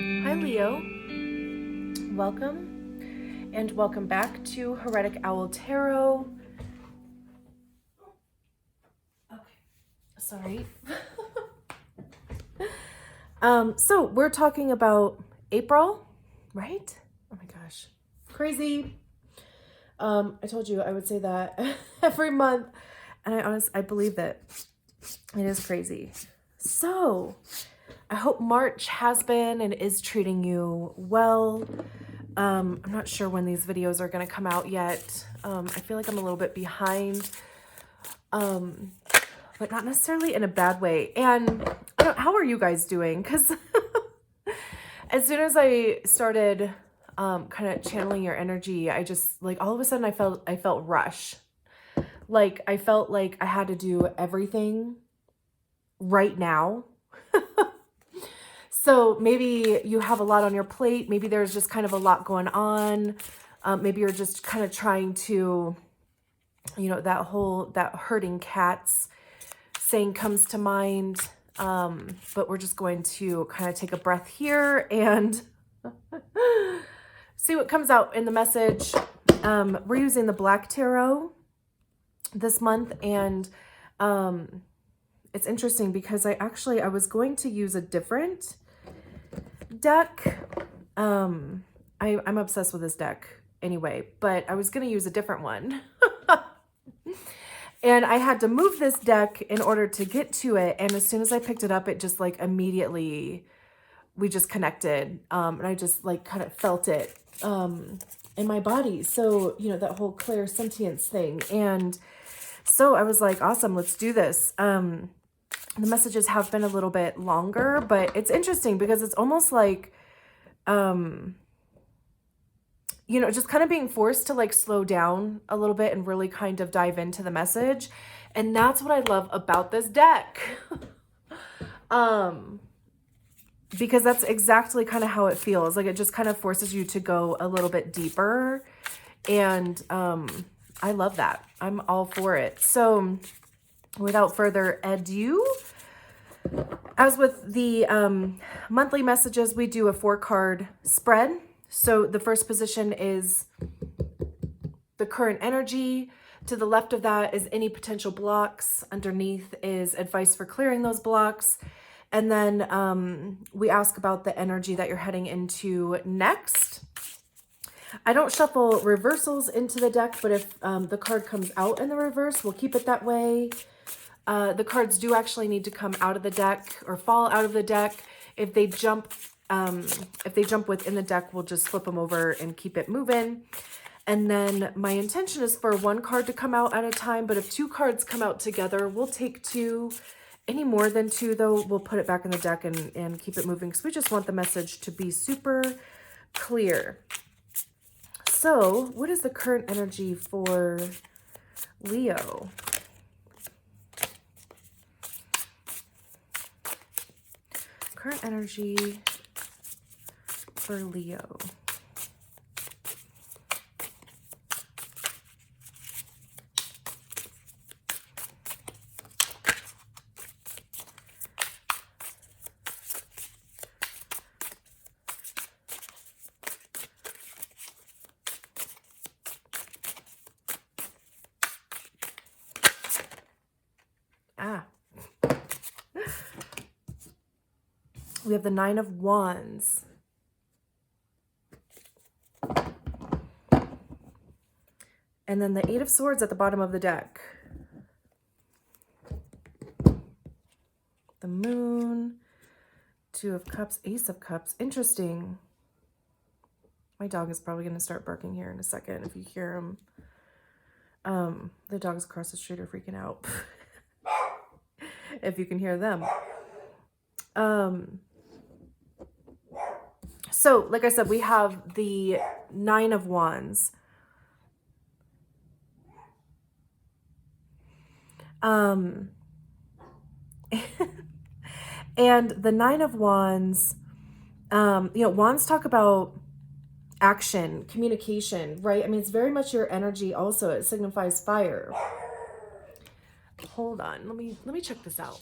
Hi Leo, welcome and welcome back to Heretic Owl Tarot. Okay, sorry. So we're talking about April, right? Oh my gosh, crazy. I told you I would say that every month, and I believe that it is crazy. So I hope March has been and is treating you well. I'm not sure when these videos are going to come out yet. I feel like I'm a little bit behind, but not necessarily in a bad way. And how are you guys doing? Because as soon as I started kind of channeling your energy, I just like all of a sudden I felt rush. Like I felt like I had to do everything right now. So maybe you have a lot on your plate. Maybe there's just kind of a lot going on. Maybe you're just kind of trying to, that herding cats saying comes to mind. But we're just going to kind of take a breath here and see what comes out in the message. We're using the Black Tarot this month, and it's interesting because I was going to use a different deck. I'm obsessed with this deck anyway, but I was going to use a different one. And I had to move this deck in order to get to it. And as soon as I picked it up, it just like immediately, we just connected. And I just like kind of felt it in my body. So, that whole clairsentience thing. And so I was like, awesome, let's do this. The messages have been a little bit longer, but it's interesting because it's almost like, just kind of being forced to like slow down a little bit and really kind of dive into the message. And that's what I love about this deck. Because that's exactly kind of how it feels. Like it just kind of forces you to go a little bit deeper. And I love that. I'm all for it. So without further ado, as with the monthly messages, we do a 4-card spread. So the first position is the current energy. To the left of that is any potential blocks. Underneath is advice for clearing those blocks. And then we ask about the energy that you're heading into next. I don't shuffle reversals into the deck, but if the card comes out in the reverse, we'll keep it that way. The cards do actually need to come out of the deck or fall out of the deck. If they jump within the deck, we'll just flip them over and keep it moving. And then my intention is for 1 card to come out at a time, but if 2 cards come out together, we'll take 2. Any more than 2, though, we'll put it back in the deck and keep it moving, because we just want the message to be super clear. So what is the current energy for Leo? Current energy for Leo. We have the 9 of Wands. And then the 8 of Swords at the bottom of the deck. The Moon, 2 of Cups, Ace of Cups. Interesting. My dog is probably going to start barking here in a second if you hear him. The dogs across the street are freaking out. If you can hear them. So, like I said, we have the 9 of Wands. And the 9 of Wands, Wands talk about action, communication, right? I mean, it's very much your energy also. It signifies fire. Hold on. Let me check this out.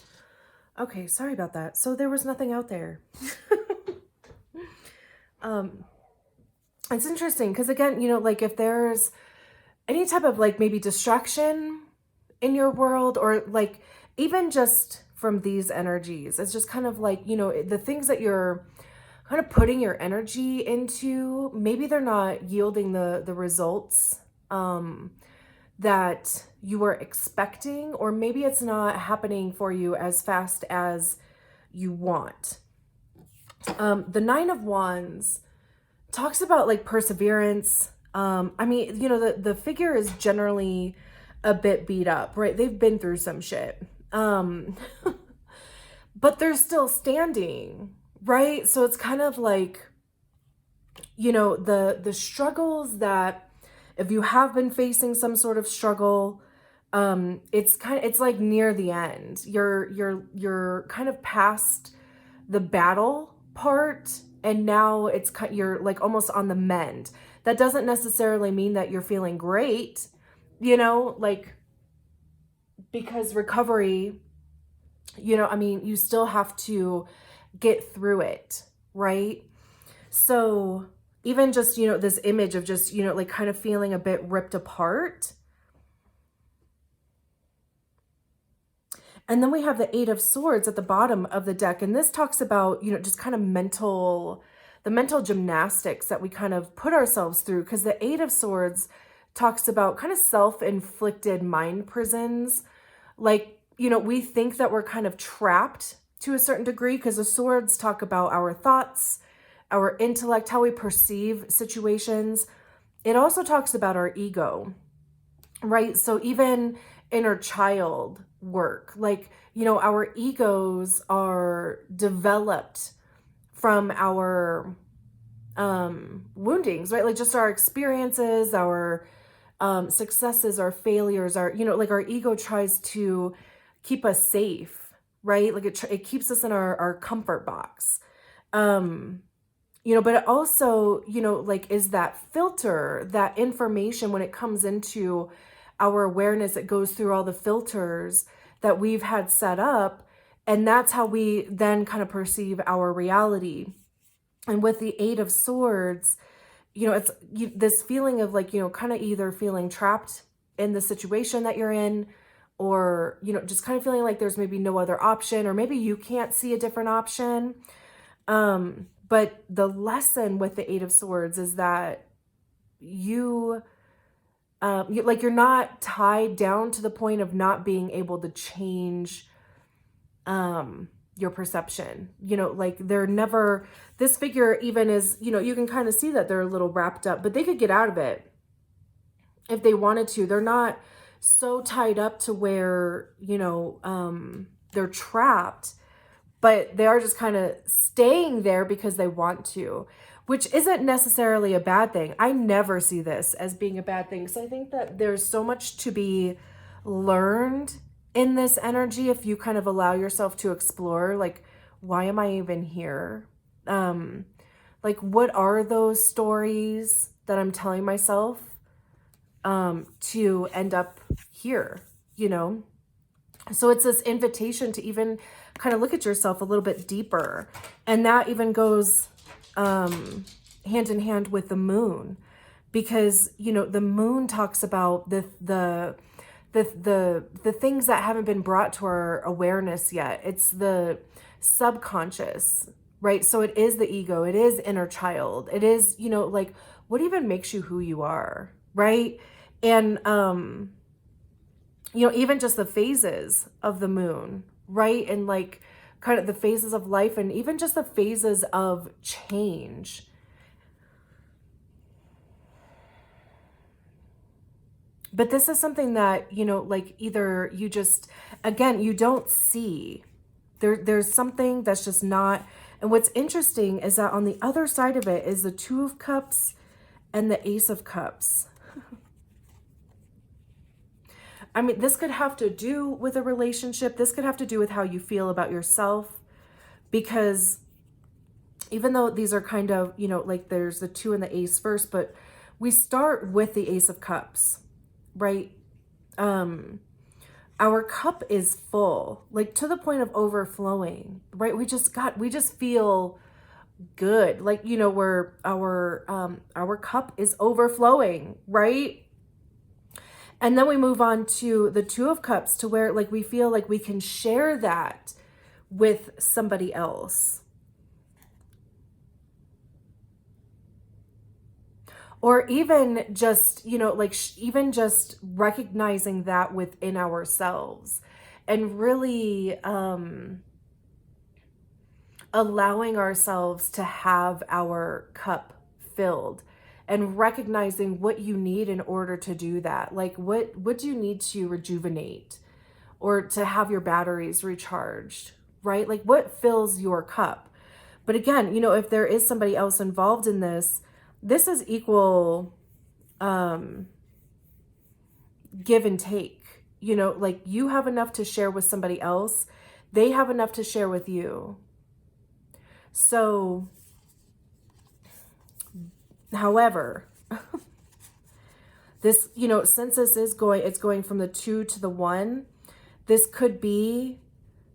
Okay, sorry about that. So there was nothing out there. It's interesting because, again, you know, like if there's any type of like maybe distraction in your world, or like even just from these energies, it's just kind of like, you know, the things that you're kind of putting your energy into, maybe they're not yielding the results that you were expecting, or maybe it's not happening for you as fast as you want. The Nine of Wands talks about like perseverance. I mean, you know, the figure is generally a bit beat up, right? They've been through some shit. But they're still standing, right? So it's kind of like, you know, the struggles that, if you have been facing some sort of struggle, it's like near the end. You're kind of past the battle part, and now you're like almost on the mend. That doesn't necessarily mean that you're feeling great, you know, like, because recovery, you know, I mean, you still have to get through it, right? So even just, you know, this image of just, you know, like kind of feeling a bit ripped apart. And then we have the Eight of Swords at the bottom of the deck. And this talks about, you know, just kind of the mental gymnastics that we kind of put ourselves through. Because the Eight of Swords talks about kind of self-inflicted mind prisons. Like, you know, we think that we're kind of trapped to a certain degree, because the swords talk about our thoughts, our intellect, how we perceive situations. It also talks about our ego, right? So even inner child work, like, you know, our egos are developed from our woundings, right? Like just our experiences, our successes, our failures, our, you know, like our ego tries to keep us safe, right? Like it keeps us in our comfort box. You know, but it also, you know, like is that filter, that information, when it comes into our awareness, it goes through all the filters that we've had set up. And that's how we then kind of perceive our reality. And with the Eight of Swords, you know, it's this feeling of like, you know, kind of either feeling trapped in the situation that you're in, or, you know, just kind of feeling like there's maybe no other option, or maybe you can't see a different option. But the lesson with the Eight of Swords is that you're not tied down to the point of not being able to change your perception. You know, like this figure even is, you know, you can kind of see that they're a little wrapped up, but they could get out of it if they wanted to. They're not so tied up to where, you know, they're trapped, but they are just kind of staying there because they want to, which isn't necessarily a bad thing. I never see this as being a bad thing. So I think that there's so much to be learned in this energy if you kind of allow yourself to explore, like, why am I even here? Like, what are those stories that I'm telling myself to end up here, you know? So it's this invitation to even kind of look at yourself a little bit deeper. And that even goes hand in hand with the moon, because, you know, the moon talks about the things that haven't been brought to our awareness yet. It's the subconscious, right? So it is the ego, it is inner child, it is, you know, like what even makes you who you are, right? And you know, even just the phases of the moon, right? And like kind of the phases of life, and even just the phases of change. But this is something that, you know, like either you just, again, you don't see. There's something that's just not. And what's interesting is that on the other side of it is the Two of Cups and the Ace of Cups. I mean, this could have to do with a relationship. This could have to do with how you feel about yourself, because even though these are kind of, you know, like there's the two and the ace first, but we start with the Ace of Cups, right? Our cup is full, like to the point of overflowing, right? We just feel good. Like, you know, where our cup is overflowing, right? And then we move on to the Two of Cups, to where like we feel like we can share that with somebody else. Or even just, you know, like even just recognizing that within ourselves, and really allowing ourselves to have our cup filled, and recognizing what you need in order to do that. Like what do you need to rejuvenate, or to have your batteries recharged, right? Like what fills your cup? But again, you know, if there is somebody else involved in this, this is equal give and take. You know, like you have enough to share with somebody else, they have enough to share with you. So, however, this, you know, since this is going, it's going from the 2 to the 1, this could be,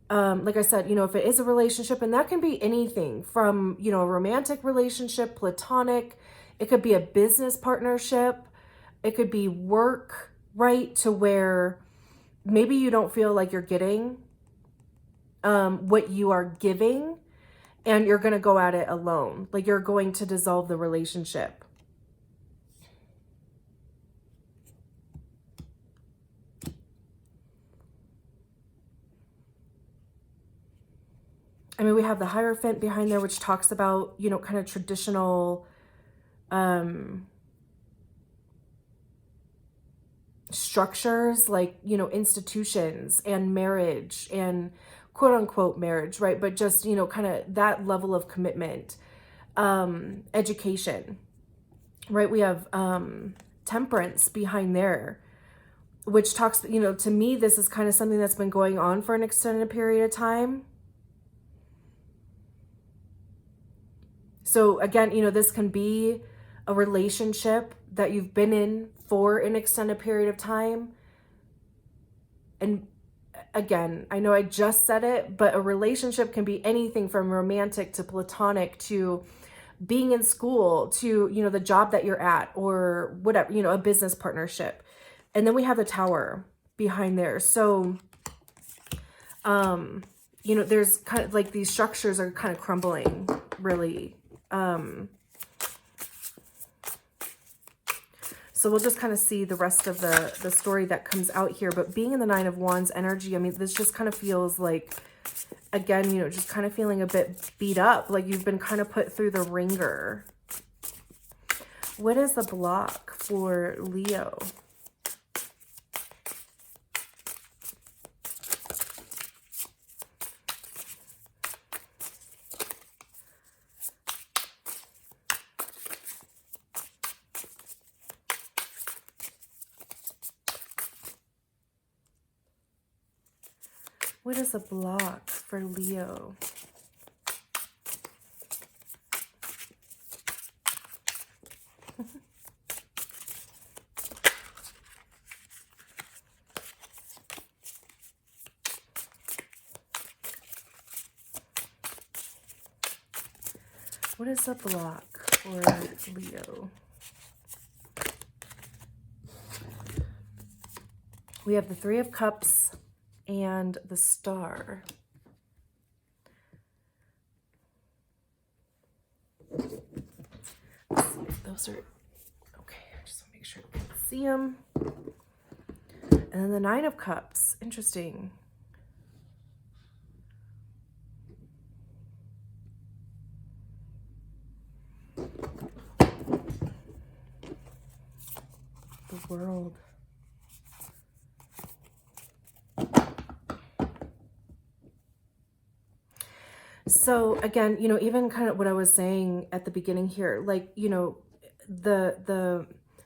like I said, you know, if it is a relationship, and that can be anything from, you know, a romantic relationship, platonic, it could be a business partnership, it could be work, right? To where maybe you don't feel like you're getting what you are giving, and you're going to go at it alone. Like you're going to dissolve the relationship. I mean, we have the Hierophant behind there, which talks about, you know, kind of traditional structures, like, you know, institutions and marriage and quote unquote marriage, right? But just, you know, kind of that level of commitment, education, right? We have Temperance behind there, which talks, you know, to me, this is kind of something that's been going on for an extended period of time. So again, you know, this can be a relationship that you've been in for an extended period of time. And again, I know I just said it, but a relationship can be anything from romantic to platonic to being in school to, you know, the job that you're at, or whatever, you know, a business partnership. And then we have the Tower behind there. So, you know, there's kind of like these structures are kind of crumbling, really. So we'll just kind of see the rest of the story that comes out here. But being in the Nine of Wands energy, I mean, this just kind of feels like, again, you know, just kind of feeling a bit beat up, like you've been kind of put through the ringer. What is the block for Leo? What is a block for Leo? What is a block for Leo? We have the Three of Cups and the Star. Let's see if those are okay. I just want to make sure I can see them. And then the Nine of Cups. Interesting. The World. So again, you know, even kind of what I was saying at the beginning here, like, you know,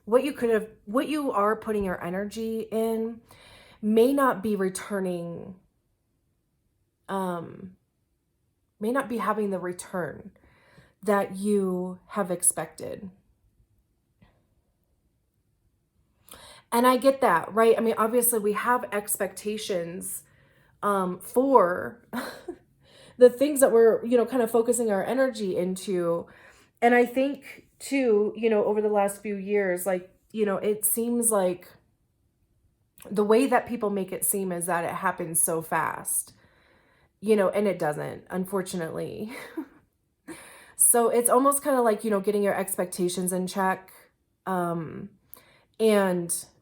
what you are putting your energy in may not be returning, may not be having the return that you have expected. And I get that, right? I mean, obviously we have expectations for the things that we're, you know, kind of focusing our energy into. And I think too, you know, over the last few years, like, you know, it seems like the way that people make it seem is that it happens so fast, you know, and it doesn't, unfortunately. So it's almost kind of like, you know, getting your expectations in check. And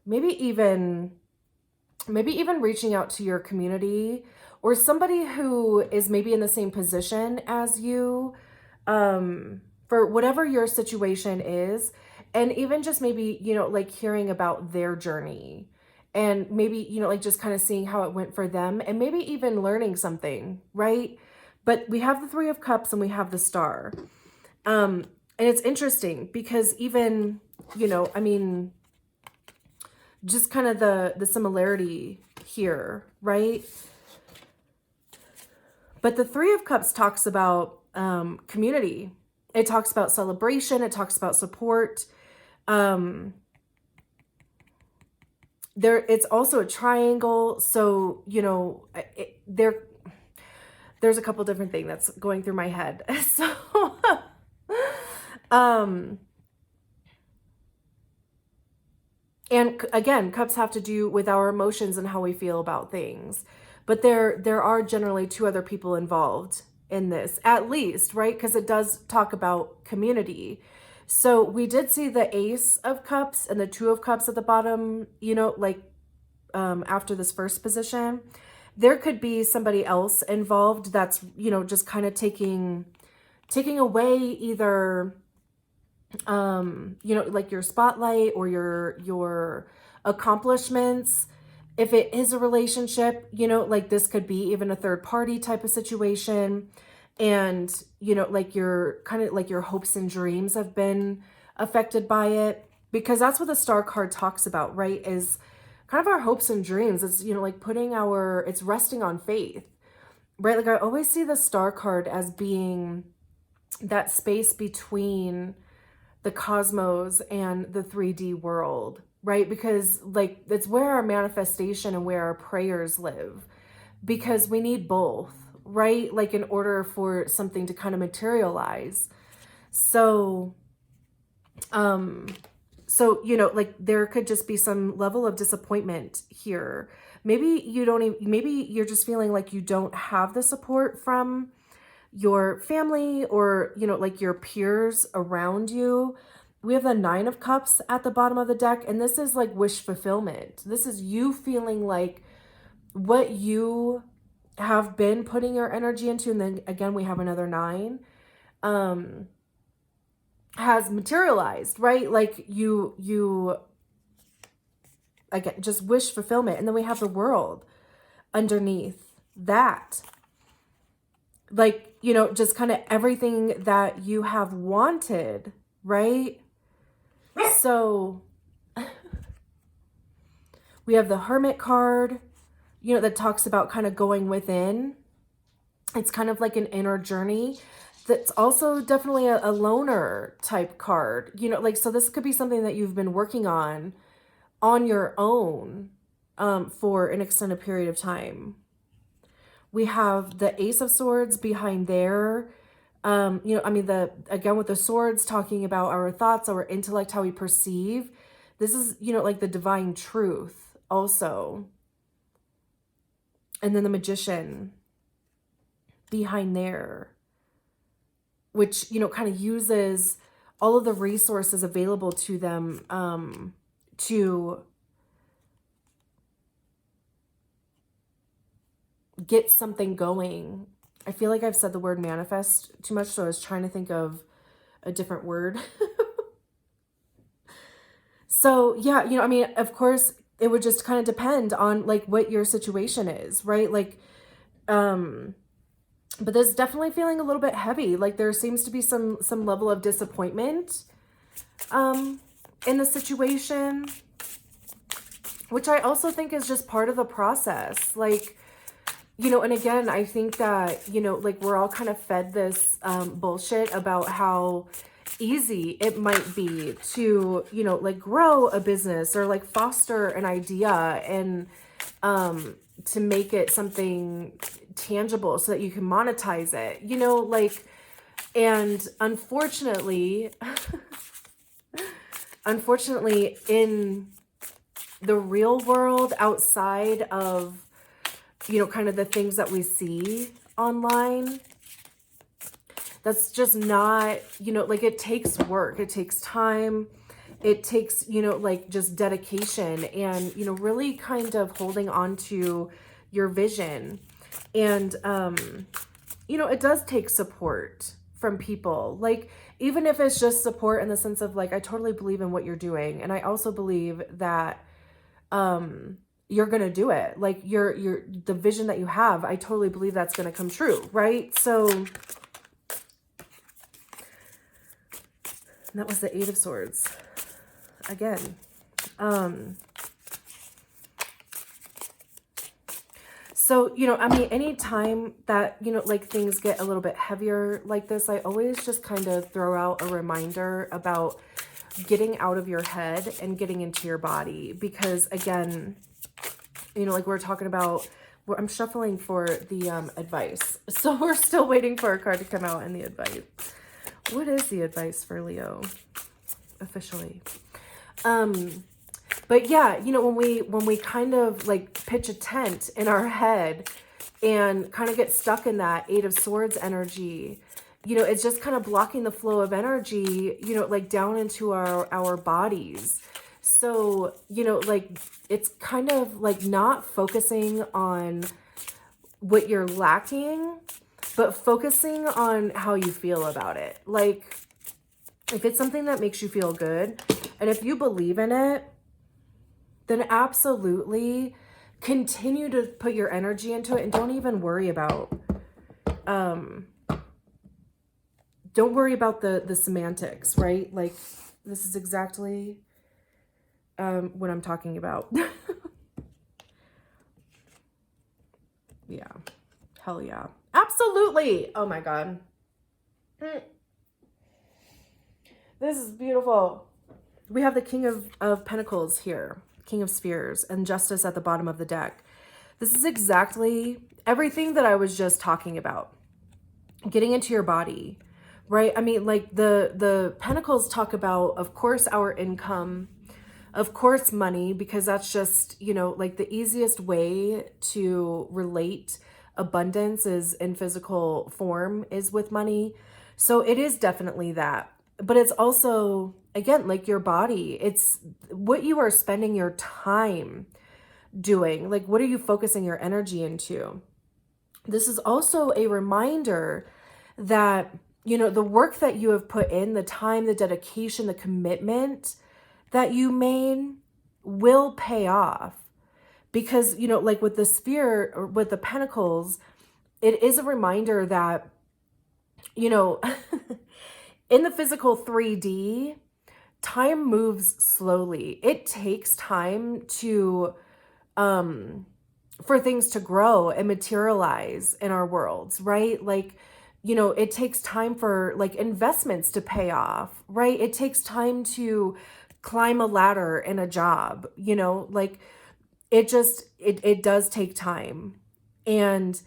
maybe even reaching out to your community or somebody who is maybe in the same position as you, for whatever your situation is. And even just maybe, you know, like hearing about their journey and maybe, you know, like just kind of seeing how it went for them and maybe even learning something, right? But we have the Three of Cups and we have the Star. And it's interesting because even, you know, I mean, just kind of the similarity here, right? But the Three of Cups talks about community. It talks about celebration. It talks about support. It's also a triangle. So, you know, there's a couple different things that's going through my head. So, and again, cups have to do with our emotions and how we feel about things. But there are generally two other people involved in this, at least, right? Because it does talk about community. So we did see the Ace of Cups and the Two of Cups at the bottom, you know, like after this first position. There could be somebody else involved that's, you know, just kind of taking away either you know, like your spotlight or your accomplishments. If it is a relationship, you know, like this could be even a third party type of situation. And, you know, like your kind of like your hopes and dreams have been affected by it, because that's what the Star card talks about, right? Is kind of our hopes and dreams. It's, you know, like it's resting on faith, right? Like I always see the Star card as being that space between the cosmos and the 3D world, right? Because like it's where our manifestation and where our prayers live, because we need both, right? Like in order for something to kind of materialize. So, you know, like there could just be some level of disappointment here. Maybe maybe you're just feeling like you don't have the support from your family or, you know, like your peers around you. We have the Nine of Cups at the bottom of the deck, and this is like wish fulfillment. This is you feeling like what you have been putting your energy into, and then again we have another 9, has materialized, right? Like you again just wish fulfillment. And then we have the World underneath that, like, you know, just kind of everything that you have wanted, right? So we have the Hermit card, you know, that talks about kind of going within. It's kind of like an inner journey. That's also definitely a loner type card, you know, like, so this could be something that you've been working on your own for an extended period of time. We have the Ace of Swords behind there. You know, I mean, again, with the swords talking about our thoughts, our intellect, how we perceive. This is, you know, like the divine truth also. And then the Magician behind there, which, you know, kind of uses all of the resources available to them to get something going. I feel like I've said the word manifest too much, so I was trying to think of a different word. So yeah, you know, I mean, of course, it would just kind of depend on like what your situation is, right? Like, but this is definitely feeling a little bit heavy. Like there seems to be some level of disappointment in the situation, which I also think is just part of the process. Like, you know, and again, I think that, you know, like we're all kind of fed this bullshit about how easy it might be to, you know, like grow a business or like foster an idea and to make it something tangible so that you can monetize it, you know, like, and unfortunately, unfortunately in the real world, outside of, you know, kind of the things that we see online, that's just not, you know, like, it takes work, it takes time, it takes, you know, like, just dedication and, you know, really kind of holding on to your vision. And, you know, it does take support from people. Like, even if it's just support in the sense of, like, I totally believe in what you're doing. And I also believe that, you're going to do it. Like, the vision that you have, I totally believe that's going to come true. Right. So that was the 8 of Swords again. So, you know, I mean, anytime that, you know, like, things get a little bit heavier like this, I always just kind of throw out a reminder about getting out of your head and getting into your body. Because again, you know, like, we're talking about, I'm shuffling for the advice. So we're still waiting for a card to come out and the advice. What is the advice for Leo officially? But yeah, you know, when we kind of, like, pitch a tent in our head and kind of get stuck in that 8 of Swords energy, you know, it's just kind of blocking the flow of energy, you know, like, down into our bodies. So, you know, like, it's kind of like not focusing on what you're lacking, but focusing on how you feel about it. Like, if it's something that makes you feel good, and if you believe in it, then absolutely continue to put your energy into it, and don't even worry about, don't worry about the semantics, right? Like, this is exactly what I'm talking about. Yeah. Hell yeah. Absolutely. Oh my God. This is beautiful. We have the King of Pentacles here, King of Spheres, and Justice at the bottom of the deck. This is exactly everything that I was just talking about. Getting into your body, right? I mean, like, the Pentacles talk about, of course, our income, of course, money, because that's just, you know, like, the easiest way to relate abundance is in physical form is with money. So it is definitely that. But it's also, again, like, your body. It's what you are spending your time doing. Like, what are you focusing your energy into? This is also a reminder that, you know, the work that you have put in, the time, the dedication, the commitment that you made will pay off. Because, you know, like, with the Sphere, or with the Pentacles, it is a reminder that, you know, in the physical 3D, time moves slowly. It takes time to, for things to grow and materialize in our worlds, right? Like, you know, it takes time for, like, investments to pay off, right? It takes time to climb a ladder in a job, you know, like, it just, it does take time. And,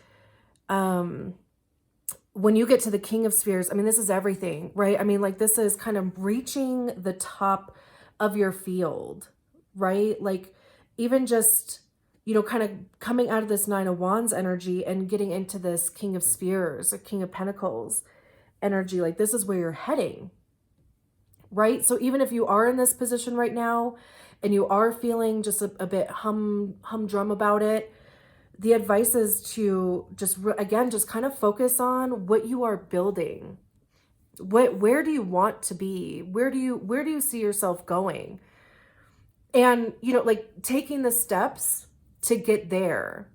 when you get to the King of Spheres, I mean, this is everything, right? I mean, like, this is kind of reaching the top of your field, right? Like, even just, you know, kind of coming out of this 9 of Wands energy and getting into this King of Spheres, or King of Pentacles energy, like, this is where you're heading, right? So even if you are in this position right now and you are feeling just a bit humdrum about it, the advice is to just, again, just kind of focus on what you are building. Where do you want to be? Where do you see yourself going? And, you know, like, taking the steps to get there.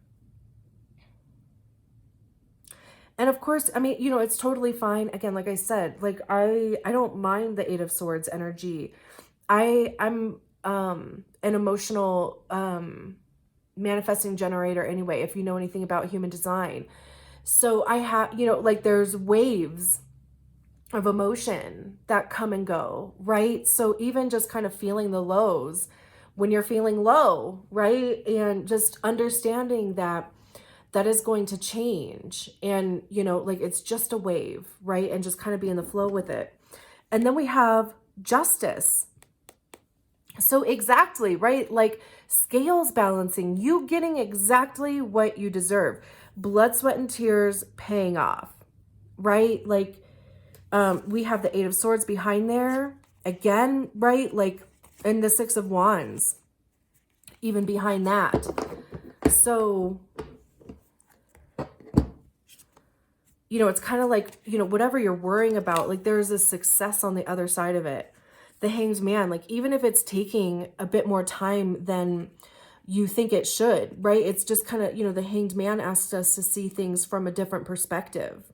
And of course, I mean, you know, it's totally fine. Again, like I said, like, I don't mind the 8 of Swords energy. I'm an emotional, manifesting generator anyway, if you know anything about human design. So I have, you know, like, there's waves of emotion that come and go, right? So even just kind of feeling the lows when you're feeling low, right? And just understanding that that is going to change. And, you know, like it's just a wave, right? And just kind of be in the flow with it. And then we have justice. So exactly, right? Like scales balancing, you getting exactly what you deserve. Blood, sweat, and tears paying off, right? Like we have the Eight of Swords behind there again, right? Like, and the Six of Wands even behind that. So, you know, it's kind of like, you know, whatever you're worrying about, like there's a success on the other side of it. The Hanged Man, like even if it's taking a bit more time than you think it should, right? It's just kind of, you know, the Hanged Man asks us to see things from a different perspective.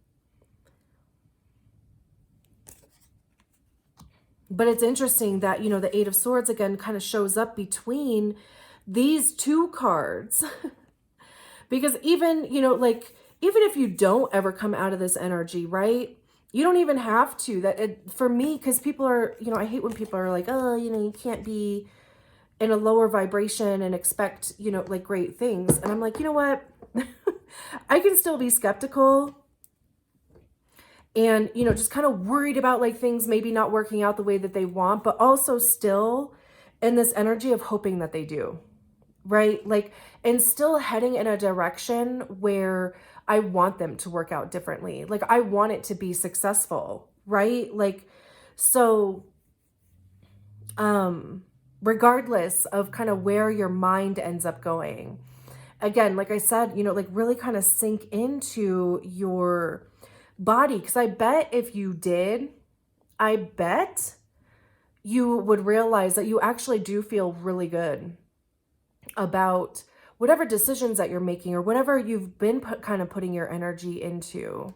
But it's interesting that, you know, the Eight of Swords again kind of shows up between these two cards. Because even, you know, like, even if you don't ever come out of this energy, right? You don't even have to. For me, because people are, you know, I hate when people are like, oh, you know, you can't be in a lower vibration and expect, you know, like great things. And I'm like, you know what? I can still be skeptical and, you know, just kind of worried about like things maybe not working out the way that they want, but also still in this energy of hoping that they do, right? Like, and still heading in a direction where I want them to work out differently. Like I want it to be successful, right? Like, so, regardless of kind of where your mind ends up going, again, like I said, you know, like really kind of sink into your body. Because I bet if you did, I bet you would realize that you actually do feel really good about whatever decisions that you're making or whatever you've been kind of putting your energy into.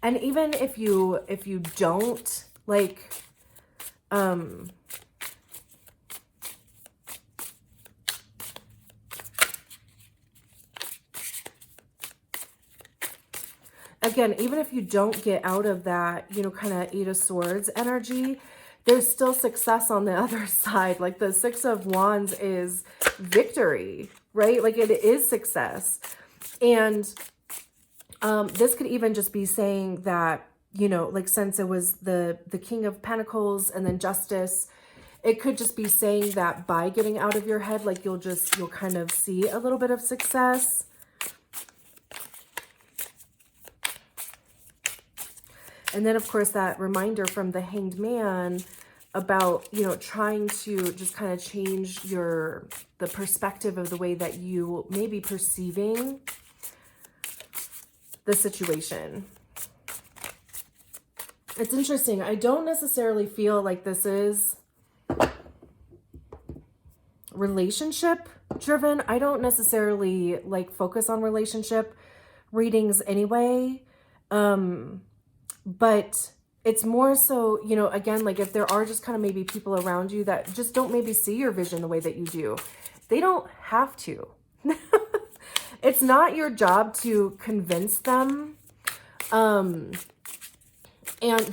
And even if you don't, like, again, even if you don't get out of that, you know, kind of Eight of Swords energy, there's still success on the other side. Like the Six of Wands is victory, right? Like it is success. And this could even just be saying that, you know, like since it was the King of Pentacles and then Justice, it could just be saying that by getting out of your head, like you'll kind of see a little bit of success. And then, of course, that reminder from the Hanged Man about, you know, trying to just kind of change the perspective of the way that you may be perceiving the situation. It's interesting. I don't necessarily feel like this is relationship driven. I don't necessarily like focus on relationship readings anyway. But it's more so, you know, again, like if there are just kind of maybe people around you that just don't maybe see your vision the way that you do, they don't have to. It's not your job to convince them. And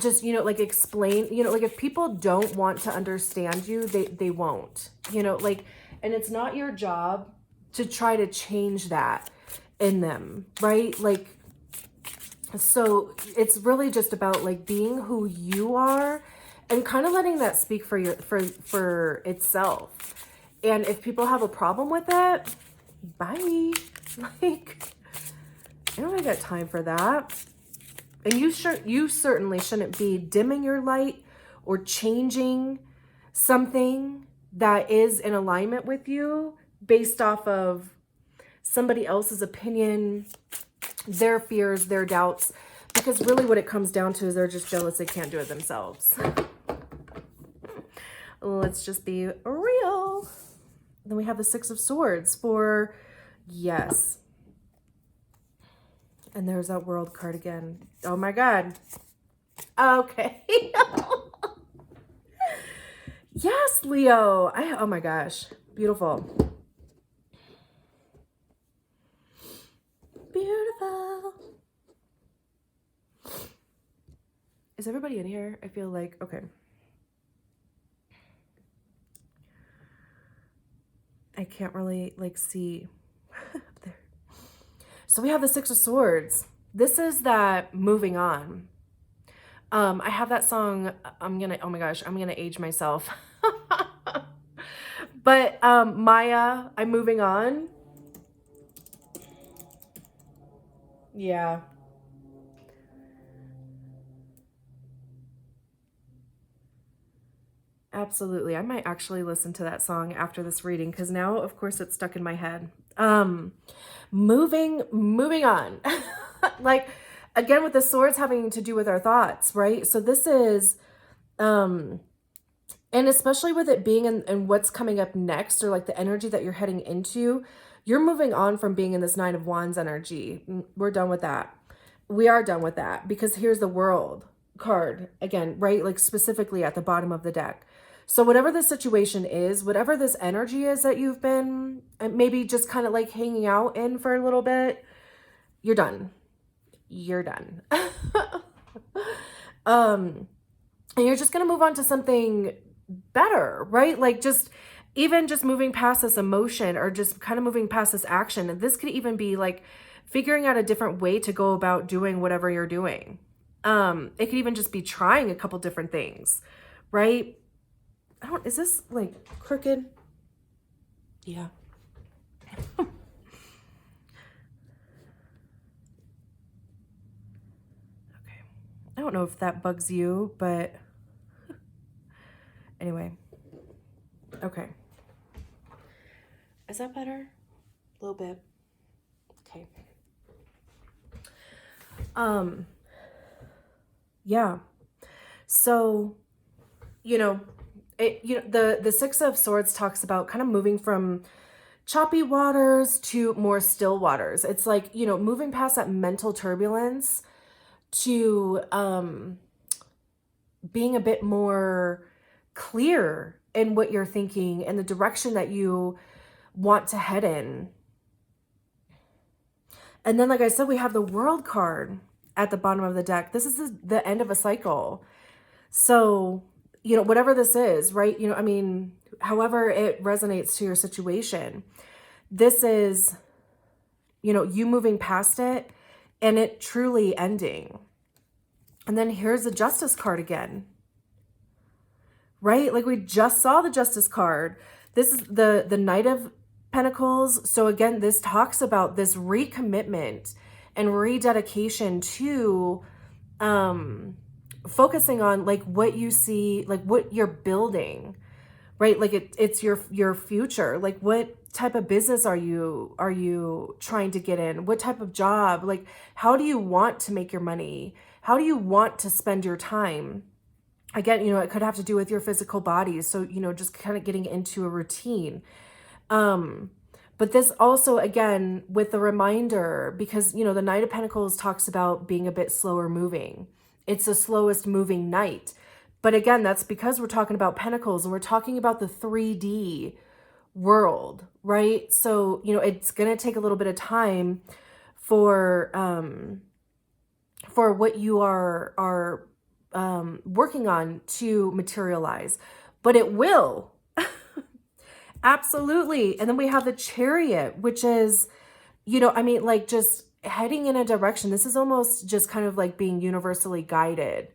just, you know, like explain, you know, like if people don't want to understand you, they won't, you know, like, and it's not your job to try to change that in them, right? Like, so it's really just about like being who you are and kind of letting that speak for itself. And if people have a problem with it, bye. Like, I don't got time for that. And you certainly shouldn't be dimming your light or changing something that is in alignment with you based off of somebody else's opinion, their fears, their doubts, because really what it comes down to is they're just jealous they can't do it themselves. Let's just be real. Then we have the Six of Swords for yes. And there's that World card again. Oh my God. Okay. Yes, Leo. Oh my gosh. Beautiful. Beautiful. Is everybody in here? I feel like, okay. I can't really like see up there. So we have the Six of Swords. This is that moving on. I have that song. Oh my gosh, I'm gonna age myself. But Maya, I'm moving on. Yeah. Absolutely. I might actually listen to that song after this reading because now, of course, it's stuck in my head. Moving on. Like, again, with the swords having to do with our thoughts, right? So this is, and especially with it being in what's coming up next, or like the energy that you're heading into, you're moving on from being in this Nine of Wands energy. We're done with that. We are done with that because here's the World card again, right? Like specifically at the bottom of the deck. So whatever the situation is, whatever this energy is that you've been maybe just kind of like hanging out in for a little bit, you're done. You're done. And you're just going to move on to something better, right? Like just even just moving past this emotion or just kind of moving past this action. And this could even be like figuring out a different way to go about doing whatever you're doing. It could even just be trying a couple different things, right? Is this like crooked? Yeah. Okay. I don't know if that bugs you, but anyway. Okay. Is that better? A little bit. Okay. Yeah. So, the Six of Swords talks about kind of moving from choppy waters to more still waters. It's like, moving past that mental turbulence to being a bit more clear in what you're thinking and the direction that you want to head in. And then, like I said, we have the World card at the bottom of the deck. This is the end of a cycle. So, whatever this is, right? However it resonates to your situation, this is, you moving past it and it truly ending. And then here's the Justice card again, right? Like we just saw the Justice card. This is the Knight of Pentacles. So again, this talks about this recommitment and rededication to focusing on like what you see, like what you're building, right? Like it's your future. Like what type of business are you trying to get in? What type of job? Like how do you want to make your money? How do you want to spend your time? Again, it could have to do with your physical body. So, just kind of getting into a routine. But this also, again, with the reminder, because, the Knight of Pentacles talks about being a bit slower moving. It's the slowest moving knight. But again, that's because we're talking about Pentacles and we're talking about the 3D world, right? So, it's going to take a little bit of time for what you are working on to materialize, but it will. Absolutely. And then we have the Chariot, which is, like just heading in a direction. This is almost just kind of like being universally guided,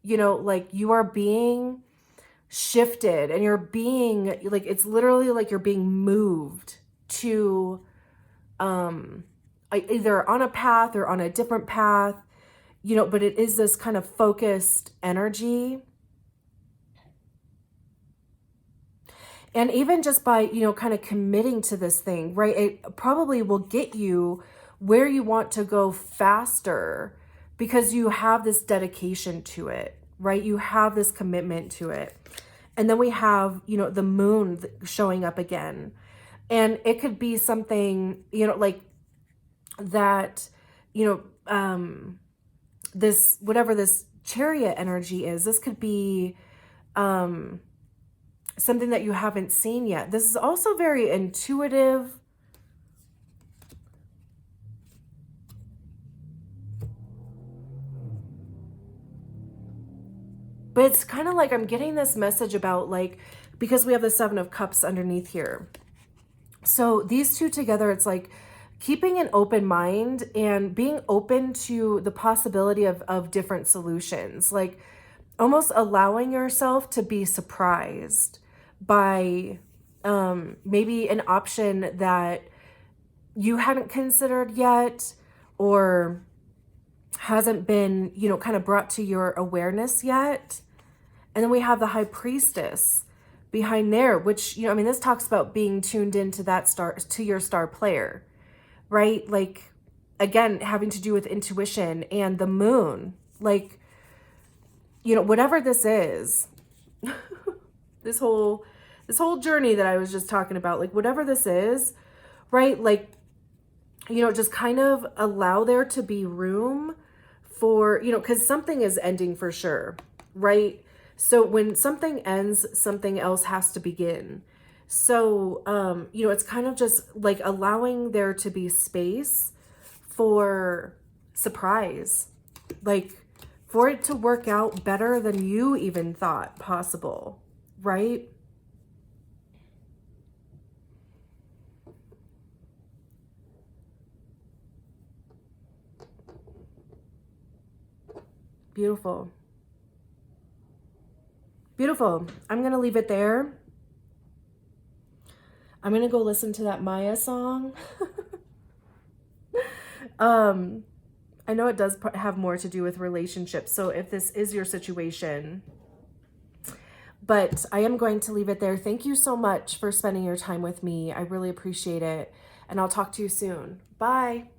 like you are being shifted and you're being like, it's literally like you're being moved to either on a path or on a different path, but it is this kind of focused energy. And even just by, kind of committing to this thing, right? It probably will get you where you want to go faster because you have this dedication to it, right? You have this commitment to it. And then we have, the moon showing up again. And it could be something, like that, this, whatever this Chariot energy is, this could be something that you haven't seen yet. This is also very intuitive. But it's kind of like I'm getting this message about like, because we have the Seven of Cups underneath here. So these two together, it's like keeping an open mind and being open to the possibility of different solutions, like almost allowing yourself to be surprised by maybe an option that you hadn't considered yet, or hasn't been, you know, kind of brought to your awareness yet. And then we have the High Priestess behind there, which, you know, I mean, this talks about being tuned into that star, to your star player, right? Like, again, having to do with intuition. And the moon, like, you know, whatever this is, this whole journey that I was just talking about, like, whatever this is, right? Like, you know, just kind of allow there to be room for, you know, because something is ending for sure, right? So when something ends, something else has to begin. So, you know, it's kind of just like allowing there to be space for surprise, like for it to work out better than you even thought possible, right? Beautiful. Beautiful. I'm going to leave it there. I'm going to go listen to that Maya song. I know it does have more to do with relationships. So if this is your situation, but I am going to leave it there. Thank you so much for spending your time with me. I really appreciate it. And I'll talk to you soon. Bye.